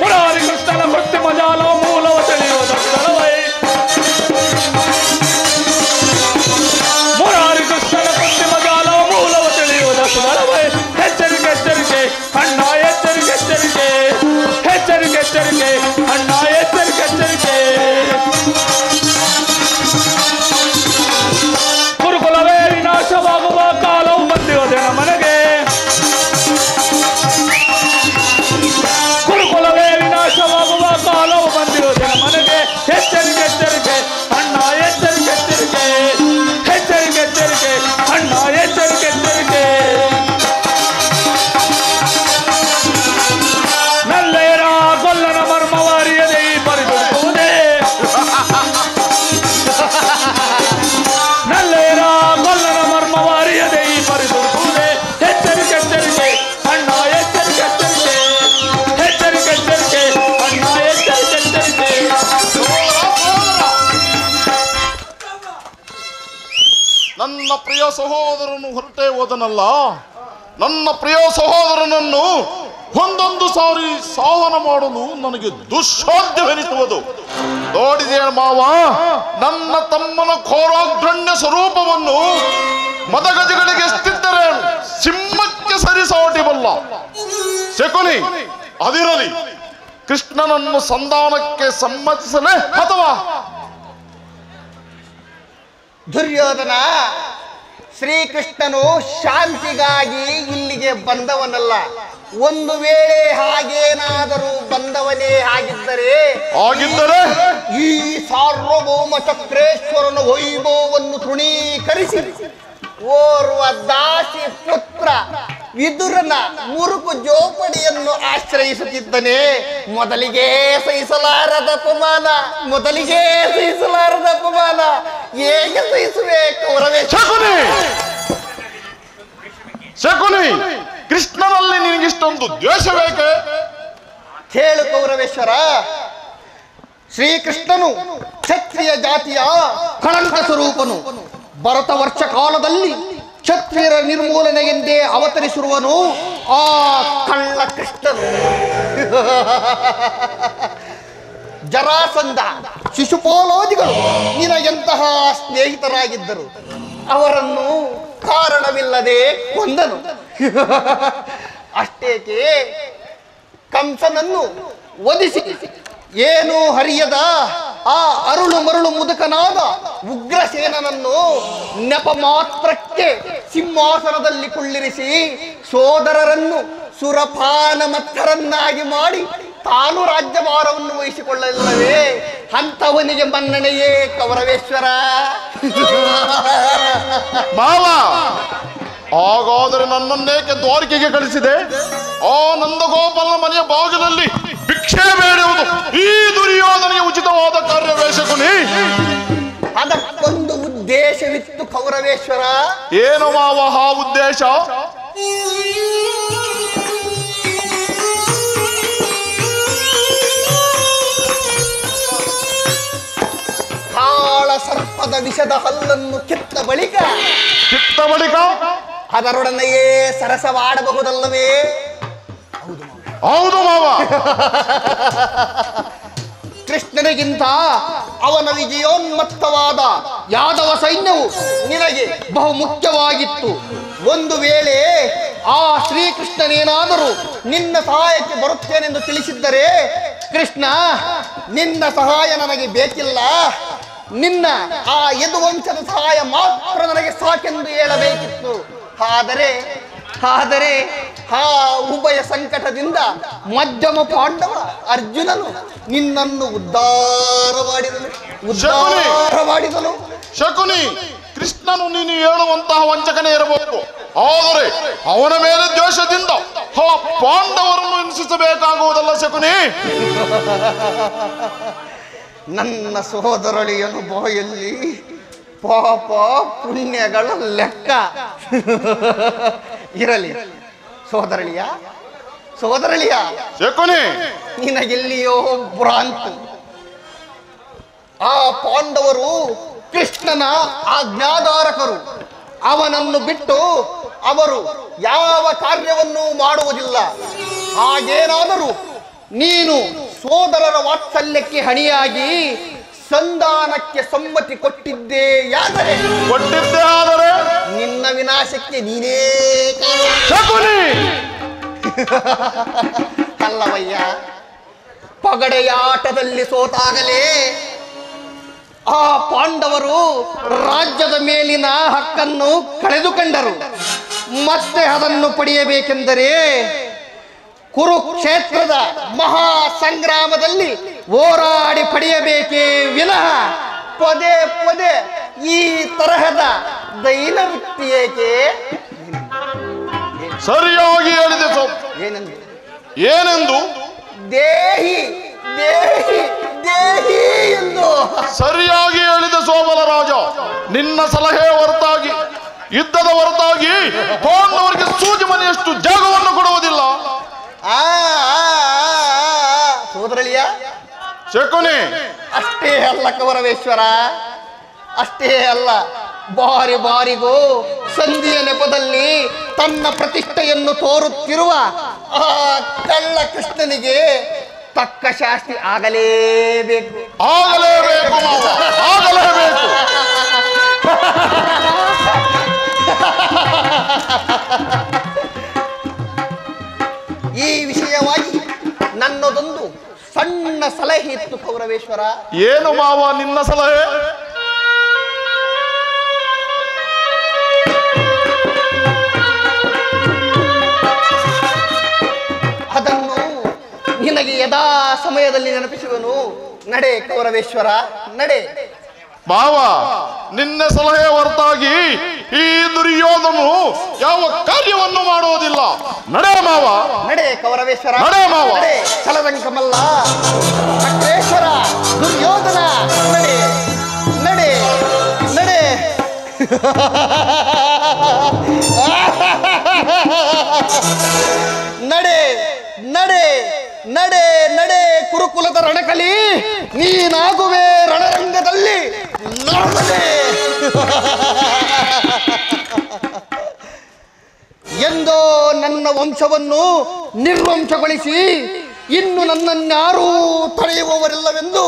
ಮುರಾರಿ ಕೃಷ್ಣನ ಕೃತ್ರಿಮ ಜಾಲ ಮೂಲವ ತಿಳಿಯುವುದ ಸ್ಥಳವೇ. ಮುರಾರಿ ಕೃಷ್ಣನ ಕೃತ್ರಿಮ ಜಾಲ ಮೂಲವ ತಿಳಿಯುವುದ ಸ್ಥಳವೇ. ಎಚ್ಚರಿಕೆ ಎಚ್ಚರಿಕೆ ಅಣ್ಣ, ಎಚ್ಚರಿಕೆ ಎಚ್ಚರಿಕೆ, ಎಚ್ಚರಿಕೆ ಎಚ್ಚರಿಕೆ ಅಣ್ಣ, ಎಚ್ಚರಿಕೆ ಎಚ್ಚರಿಕೆ. ಗುರುಕುಲವೇ ವಿನಾಶವಾಗುವ ಕಾಲವು ಬಂದಿರುವುದೇ ನಮನೆಗೆ. ಗುರುಕುಲವೇ ವಿನಾಶವಾಗುವ ಕಾಲವು ಬಂದಿರುವುದೇ ನಮನೆಗೆ. ಎಚ್ಚರಿಕೆ ಎಚ್ಚರಿಕೆ ಅಣ್ಣ, ಎಚ್ಚರಿಕೆ ಎಚ್ಚರಿಕೆ, ಎಚ್ಚರಿಕೆ ಎಚ್ಚರಿಕೆ ಅಣ್ಣ, ಎಚ್ಚರಿಕೆ ಎಚ್ಚರಿಕೆ. ನಲ್ಲೇರ ಗೊಲ್ಲನ ಮರ್ಮವಾರಿಯದೆ ಈ ಪರಿದುಡುವುದೇ. ನಲ್ಲೇರ ಗೊಲ್ಲನ ಮರ್ಮವಾರಿಯದೆ ಈ ಪರಿದುಡುವುದೇ. ಎಚ್ಚರಿಕೆ ಎಚ್ಚರಿಕೆ ಅಣ್ಣ, ಎಚ್ಚರಿಕೆ ಎಚ್ಚರಿಕೆ, ಎಚ್ಚರಿಕೆ ಎಚ್ಚರಿಕೆ ಅಣ್ಣ, ಎಚ್ಚರಿಕೆ ಎಚ್ಚರಿಕೆ. ನನ್ನ ಪ್ರಿಯ ಸಹೋದರನು ಹೊರಟೇ ಹೋದನಲ್ಲ. ನನ್ನ ಪ್ರಿಯ ಸಹೋದರನನ್ನು ಒಂದೊಂದು ಸಾರಿ ಸಾವನ ಮಾಡಲು ನನಗೆ ದುಸ್ಸಾಧ್ಯವೆನಿಸುವುದು. ನೋಡಿದೆ ಮಾವ, ನನ್ನ ತಮ್ಮನ ಘೋರಾಗ್ರಣ್ಯ ಸ್ವರೂಪವನ್ನು ಮದಗಜಗಳಿಗೆ ಎಷ್ಟಿದ್ದರೆ ಸಿಂಹಕ್ಕೆ ಸರಿಸಾಟಿಬಲ್ಲ. ಶಕುನಿ, ಅದಿರಲಿ, ಕೃಷ್ಣನನ್ನು ಸಂಧಾನಕ್ಕೆ ಸಮ್ಮತಿಸಲೇ ಅಥವಾ ದುರ್ಯೋಧನ, ಶ್ರೀಕೃಷ್ಣನು ಶಾಂತಿಗಾಗಿ ಇಲ್ಲಿಗೆ ಬಂದವನಲ್ಲ. ಒಂದು ವೇಳೆ ಹಾಗೇನಾದರೂ ಬಂದವನೇ ಆಗಿದ್ದರೆ ಈ ಸಾರ್ವಭೌಮ ಚಕ್ರೇಶ್ವರನ ವೈಭವವನ್ನು ತೃಣೀಕರಿಸಿ ಓರ್ವ ದಾಸಿ ಪುತ್ರ ವಿದುರನ ಮುರುಕು ಜೋಪಡಿಯನ್ನು ಆಶ್ರಯಿಸುತ್ತಿದ್ದನೆ. ಮೊದಲಿಗೆ ಸಹಿಸಲಾರದ ಅಪಮಾನ, ಮೊದಲಿಗೆ ಸಹಿಸಲಾರದ ಅಪಮಾನ. ಹೇಗೆ ಸಹಿಸುವೆ ಕೌರವೇ? ಶಕುನಿ, ಕೃಷ್ಣನಲ್ಲಿ ನಿನಗಿಷ್ಟೊಂದು ದ್ವೇಷಬೇಕೆ? ಕೇಳು ಕೌರವೇಶ್ವರ, ಶ್ರೀಕೃಷ್ಣನು ಕ್ಷತ್ರಿಯ ಜಾತಿಯ ಕಳಂಕ ಸ್ವರೂಪನು. ಭರತ ವರ್ಷ ಕಾಲದಲ್ಲಿ ಕ್ಷತ್ರಿಯರ ನಿರ್ಮೂಲನೆಗೆಂದೇ ಅವತರಿಸಿರುವನು ಆ ಕಳ್ಳ ಕೃಷ್ಣನು. ಜರಾಸಂಧ, ಶಿಶುಪಾಲಾದಿಗಳು ನಿನಗೆಂತಹ ಸ್ನೇಹಿತರಾಗಿದ್ದರು. ಅವರನ್ನು ಕಾರಣವಿಲ್ಲದೆ ಕೊಂದನು. ಅಷ್ಟೇಕೆ ಕಂಸನನ್ನು ವಧಿಸಿ ಏನು ಹರಿಯದ ಆ ಅರುಳು ಮರುಳು ಮುದುಕನಾದ ಉಗ್ರಸೇನನನ್ನು ನೆಪ ಮಾತ್ರಕ್ಕೆ ಸಿಂಹಾಸನದಲ್ಲಿ ಕುಳ್ಳಿರಿಸಿ ಸೋದರರನ್ನು ಸುರಪಾನ ಮತ್ತರನ್ನಾಗಿ ಮಾಡಿ ತಾನು ರಾಜ್ಯಭಾರವನ್ನು ವಹಿಸಿಕೊಳ್ಳಲಿಲ್ಲವೇ? ಅಂಥವನಿಗೆ ಮನ್ನಣೆಯೇ ಕೌರವೇಶ್ವರ. ಮಾವ, ಹಾಗಾದರೆ ನನ್ನನ್ನೇಕೆ ದ್ವಾರಕೆಗೆ ಕಳಿಸಿದೆ? ಆ ನಂದಗೋಪಾಲನ ಮನೆಯ ಬಾಗಿಲಲ್ಲಿ ಭಿಕ್ಷೆ ಬೇಡುವುದು ಈ ದುರ್ಯೋಧನಿಗೆ ಉಚಿತವಾದ ಕಾರ್ಯವೇಶಕುನಿ. ಅದಕ್ಕೊಂದು ಉದ್ದೇಶವಿತ್ತು ಕೌರವೇಶ್ವರ. ಏನು ಮಾವ ಆ ಉದ್ದೇಶ? ಕಾಳ ಸರ್ಪ ಸರ್ಪದ ವಿಷದ ಹಲ್ಲನ್ನು ಕಿತ್ತ ಬಳಿಕ ಅದರೊಡನೆಯೇ ಸರಸವಾಡಬಹುದಲ್ಲವೇ? ಹೌದು ಮಾವ. ಕೃಷ್ಣನಿಗಿಂತ ಅವನ ವಿಜಯೋನ್ಮತ್ತವಾದ ಯಾದವ ಸೈನ್ಯವು ನಿನಗೆ ಬಹು ಮುಖ್ಯವಾಗಿತ್ತು. ಒಂದು ವೇಳೆ ಆ ಶ್ರೀಕೃಷ್ಣನೇನಾದರೂ ನಿನ್ನ ಸಹಾಯಕ್ಕೆ ಬರುತ್ತೇನೆಂದು ತಿಳಿಸಿದ್ದರೆ, ಕೃಷ್ಣ ನಿನ್ನ ಸಹಾಯ ನನಗೆ ಬೇಕಿಲ್ಲ, ನಿನ್ನ ಆ ಯದುವಂಶದ ಸಹಾಯ ಮಾತ್ರ ನನಗೆ ಸಾಕೆಂದು ಹೇಳಬೇಕಿತ್ತು. ಆದರೆ ಆ ಉಭಯ ಸಂಕಟದಿಂದ ಮಧ್ಯಮ ಪಾಂಡವ ಅರ್ಜುನನು ನಿನ್ನನ್ನು ಉದ್ಧಾರ ಮಾಡಿದನು. ಶಕುನಿ, ಕೃಷ್ಣನು ನೀನು ಹೇಳುವಂತಹ ವಂಚಕನೇ ಇರಬಹುದು, ಆದರೆ ಅವನ ಮೇಲೆ ದ್ವೇಷದಿಂದ ಆ ಪಾಂಡವರನ್ನು ಹಿಂಸಿಸಬೇಕಾಗುವುದಲ್ಲ ಶಕುನಿ. ನನ್ನ ಸಹೋದರಳಿಯನು ಬಾಯಲ್ಲಿ ಪಾಪ ಪುಣ್ಯಗಳ ಲೆಕ್ಕ ಇರಲಿ. ಸೋದರಳಿಯ ಶಕುನಿ, ನಿನಗೆಲ್ಲಿಯೋ ಭ್ರಾಂತಿ. ಆ ಪಾಂಡವರು ಕೃಷ್ಣನ ಆಜ್ಞಾಧಾರಕರು. ಅವನನ್ನು ಬಿಟ್ಟು ಅವರು ಯಾವ ಕಾರ್ಯವನ್ನು ಮಾಡುವುದಿಲ್ಲ. ಹಾಗೇನಾದರೂ ನೀನು ಸೋದರರ ವಾತ್ಸಲ್ಯಕ್ಕೆ ಹಣಿಯಾಗಿ ಸಂಧಾನಕ್ಕೆ ಸಮ್ಮತಿ ಕೊಟ್ಟಿದ್ದೇ ಆದರೆ ನಿನ್ನ ವಿನಾಶಕ್ಕೆ ನೀನೇ ಅಲ್ಲವಯ್ಯ. ಪಗಡೆಯಾಟದಲ್ಲಿ ಸೋತಾಗಲೇ ಆ ಪಾಂಡವರು ರಾಜ್ಯದ ಮೇಲಿನ ಹಕ್ಕನ್ನು ಕಳೆದುಕೊಂಡರು. ಮತ್ತೆ ಅದನ್ನು ಪಡೆಯಬೇಕೆಂದರೆ ಕುರುಕ್ಷೇತ್ರದ ಮಹಾ ಸಂಗ್ರಾಮದಲ್ಲಿ ಹೋರಾಡಿ ಪಡೆಯಬೇಕೇ ವಿನಃ ಪದೇ ಪದೇ ಈ ತರಹದ ದೈನವೃತ್ತಿ ಏಕೆ? ಸರಿಯಾಗಿ ಹೇಳಿದೆ. ಏನೆಂದು? ದೇಹಿ ದೇಹಿ ದೇಹಿ ಎಂದು ಸರಿಯಾಗಿ ಹೇಳಿದ ಸೋಬಲ ರಾಜ. ನಿನ್ನ ಸಲಹೆ ಹೊರತಾಗಿ, ಯುದ್ಧದ ಹೊರತಾಗಿ ಪಾಂಡವರಿಗೆ ಸೂಜಿ ಮನೆಯಷ್ಟು ಜಾಗವನ್ನು ಕೊಡುವುದಿಲ್ಲ. ಸೋದರಳಿಯ ಶಕುನಿ, ಅಷ್ಟೇ ಅಲ್ಲ ಕೌರವೇಶ್ವರ, ಅಷ್ಟೇ ಅಲ್ಲ, ಬಾರಿಗೂ ಸಂಧಿಯ ನೆಪದಲ್ಲಿ ತನ್ನ ಪ್ರತಿಷ್ಠೆಯನ್ನು ತೋರುತ್ತಿರುವ ಆ ಕಳ್ಳ ಕೃಷ್ಣನಿಗೆ ತಕ್ಕ ಶಾಸ್ತಿ ಆಗಲೇಬೇಕು. ಈ ವಿಷಯವಾಗಿ ನನ್ನದೊಂದು ಸಣ್ಣ ಸಲಹೆ ಇತ್ತು ಕೌರವೇಶ್ವರ. ಏನು ಮಾವ ನಿನ್ನ ಸಲಹೆ? ಅದನ್ನು ನಿನಗೆ ಯದಾ ಸಮಯದಲ್ಲಿ ನೆನಪಿಸುವನು. ನಡೆ ಕೌರವೇಶ್ವರ, ನಡೆ. ಮಾವ, ನಿನ್ನ ಸಲಹೆ ಹೊರತಾಗಿ ಈ ದುರ್ಯೋಧನು ಯಾವ ಕಾರ್ಯವನ್ನು ಮಾಡುವುದಿಲ್ಲ. ನಡೆ ಮಾವ, ನಡೆ ಕೌರವೇಶ್ವರ, ನಡೆ ಮಾವ. ಛಲದಂಕಮಲ್ಲ ಅಗ್ರೇಶ್ವರ ದುರ್ಯೋಧನ, ನಡೆ ನಡೆ ನಡೆ. ನಡೆ ನಡೆ ನಡೆ ನಡೆ ಕುರುಕುಲದ ರಣಕಲಿ, ನೀನಾಗುವೆ ರಣರಂಗದಲ್ಲಿ ನರಮನೆ ಎಂದೋ ನನ್ನ ವಂಶವನ್ನು ನಿರ್ವಂಶಗೊಳಿಸಿ ಇನ್ನು ನನ್ನನ್ಯಾರೂ ತಡೆಯುವವರಿಲ್ಲವೆಂದು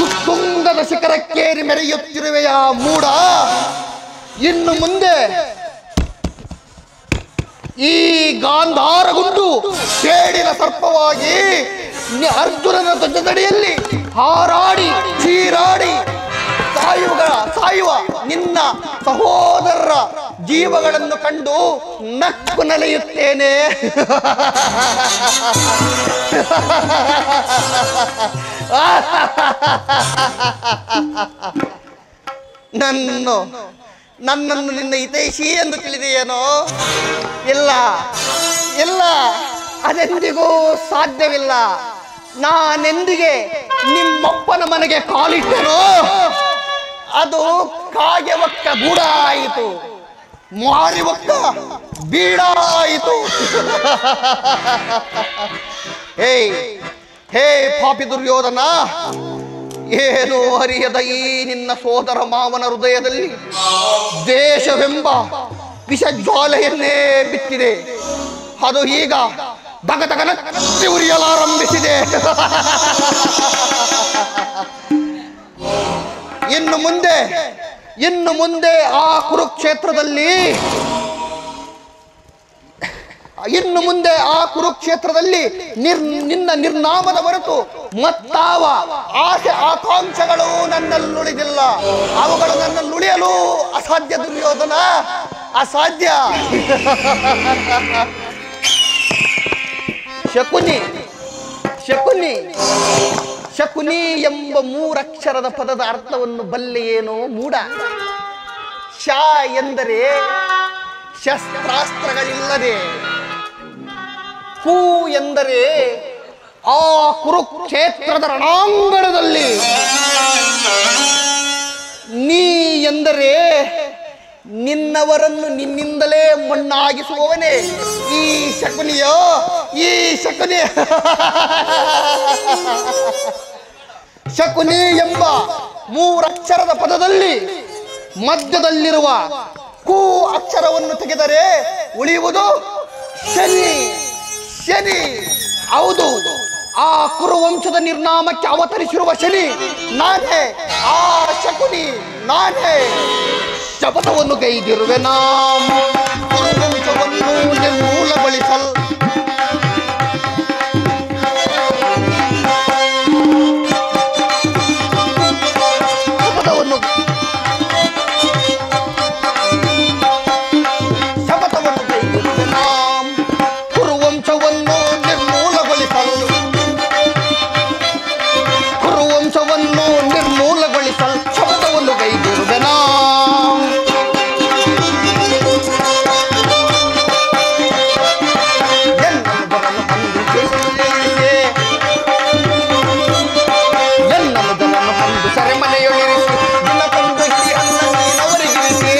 ಉತ್ತುಂಗದ ಶಿಖರಕ್ಕೇರಿ ಮೆರೆಯುತ್ತಿರುವೆಯ ಮೂಢ. ಇನ್ನು ಮುಂದೆ ಈ ಗಾಂಧಾರಗುಂಡು ಸೇಡಿನ ಸರ್ಪವಾಗಿ ಅರ್ಜುನನ ಧ್ವಜದಡಿಯಲ್ಲಿ ಹಾರಾಡಿ ಚೀರಾಡಿ ಸಾಯುವ ನಿನ್ನ ಸಹೋದರರ ಜೀವಗಳನ್ನು ಕಂಡು ನಕ್ಕು ನಲಿಯುತ್ತೇನೆ. ನನ್ನನ್ನು ನಿನ್ನ ಹಿತೈಷಿ ಎಂದು ತಿಳಿದೆಯೇನೋ? ಇಲ್ಲ ಇಲ್ಲ, ಅದೆಂದಿಗೂ ಸಾಧ್ಯವಿಲ್ಲ. ನಾನೆಂದಿಗೆ ನಿಮ್ಮಪ್ಪನ ಮನೆಗೆ ಕಾಲಿಟ್ಟೆನೋ ಅದು ಕಾಗೆ ಒಕ್ಕ ಗೂಡ ಆಯಿತು, ಮಾರಿ ಒಕ್ಕ ಬೀಡಾಯಿತು. ಹೇ ಪಾಪಿ ದುರ್ಯೋಧನ, ಏನು ಅರಿಯದ ಈ ನಿನ್ನ ಸೋದರ ಮಾವನ ಹೃದಯದಲ್ಲಿ ದೇಶವೆಂಬ ವಿಷಜ್ವಾಲೆಯನ್ನೇ ಬಿತ್ತಿದೆ. ಅದು ಈಗ ದಗದಗನ ಉರಿಯಲಾರಂಭಿಸಿದೆ. ಇನ್ನು ಮುಂದೆ ಆ ಕುರುಕ್ಷೇತ್ರದಲ್ಲಿ ನಿನ್ನ ನಿರ್ನಾಮದ ಹೊರತು ಮತ್ತಾವ ಆಸೆ ಆಕಾಂಕ್ಷೆಗಳು ನನ್ನಲ್ಲುಳಿದಿಲ್ಲ. ಅವುಗಳು ನನ್ನಲ್ಲುಳಿಯಲು ಅಸಾಧ್ಯ ದುರ್ಯೋಧನ, ಅಸಾಧ್ಯ. ಶಕುನಿ ಎಂಬ ಮೂರಕ್ಷರದ ಪದದ ಅರ್ಥವನ್ನು ಬಲ್ಲೆಯೇನೋ ಮೂಡ. ಶ ಎಂದರೆ ಶಸ್ತ್ರಾಸ್ತ್ರಗಳಿಲ್ಲದೆ, ಕು ಎಂದರೆ ಆ ಕುರುಕ್ಷೇತ್ರದ ರಣಾಂಗಣದಲ್ಲಿ, ನೀ ಎಂದರೆ ನಿನ್ನವರನ್ನು ನಿನ್ನಿಂದಲೇ ಮಣ್ಣಾಗಿಸುವವನೇ ಈ ಶಕುನಿಯ. ಶಕುನಿ ಎಂಬ ಮೂರಕ್ಷರದ ಪದದಲ್ಲಿ ಮಧ್ಯದಲ್ಲಿರುವ ಕು ಅಕ್ಷರವನ್ನು ತೆಗೆದರೆ ಉಳಿಯುವುದು ಶನಿ. ಹೌದು, ಆ ಕುರುವಂಶದ ನಿರ್ನಾಮಕ್ಕೆ ಅವತರಿಸಿರುವ ಶನಿ ನಾನೇ, ಆ ಶಕುನಿ ನಾನೇ. ಶಪಥವನ್ನು ಕೈದಿರುವೆ ಕುರುವಂಶವನ್ನು ನಿರ್ಮೂಲಗೊಳಿಸಲು. ಶಪಥವನ್ನು ಕೈದಿರುವೆ ಕುರುವಂಶವನ್ನು ನಿರ್ಮೂಲಗೊಳಿಸಲು. ಶಪಥವನ್ನು ಕೈದಿರುವೆ ಸೆರೆಮನೆಯೊಳಿರಿಸಿ ದಿನಕ್ಕೊಂದು ಅನ್ನ ನೀನವರಿಗಿರಿಸಿ.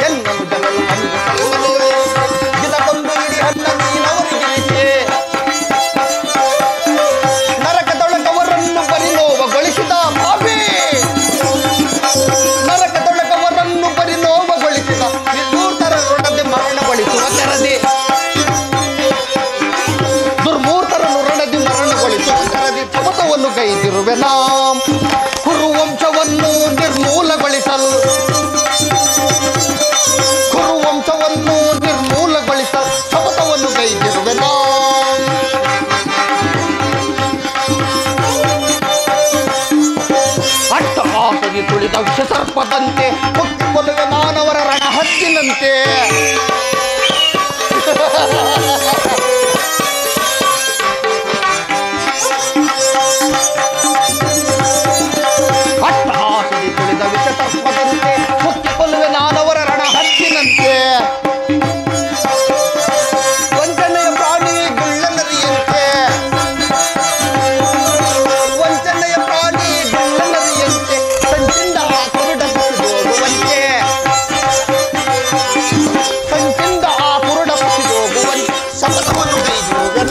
ಎನ್ನನು ಜನರು ಅಂದು ಸೆರೆಮನೆಯೊಳಿರಿಸಿ ದಿನಕ್ಕೊಂದು ಇಡೀ ಅನ್ನ ನೀನವರಿಗಿರಿಸಿ. ನರಕದೊಳಗವರನ್ನು ಪರಿನೋವಗೊಳಿಸಿದ ಪಾಪಿ, ನರಕದೊಳಗವರನ್ನು ಪರಿನೋವಗೊಳಿಸಿದ ದುರ್ಮೂರ್ತರರೊಡನೆ ಮರಣಗೊಳಿಸುವ ತೆರದಿ. ಶಪಥವನ್ನು ಕೈದಿರುವೆ ಕುರುವಂಶವನ್ನು ನಿರ್ಮೂಲಗೊಳಿಸಲು. ಶಪಥವನ್ನು ಕೈದಿರುವೆ ಅಟ್ಟಹಾಸದಿ ತುಳಿದ ವಿಷಸರ್ಪದಂತೆ ಮುತ್ತಿಕೊಳ್ಳುವೆ ನಾನವರ ರಣ ಹತ್ತಿನಂತೆ. ಅಟ್ಟಹಾಸದಿ ತುಳಿದ ವಿಷಸರ್ಪದಂತೆ ಮುತ್ತಿಕೊಳ್ಳುವೆ ನಾನವರ ರಣ ಹತ್ತಿನಂತೆ. ವಂಚನೆಯ ಪ್ರಾಣಿ ಗುಳ್ಳನರಿಯಂತೆ, ಸಂಚಿಂದ ಆ ಕುರುಡ ಕುಸಿದೋಗುವಂತೆ, ಶಪಥವನ್ನು ಕೈದಿರುವೆ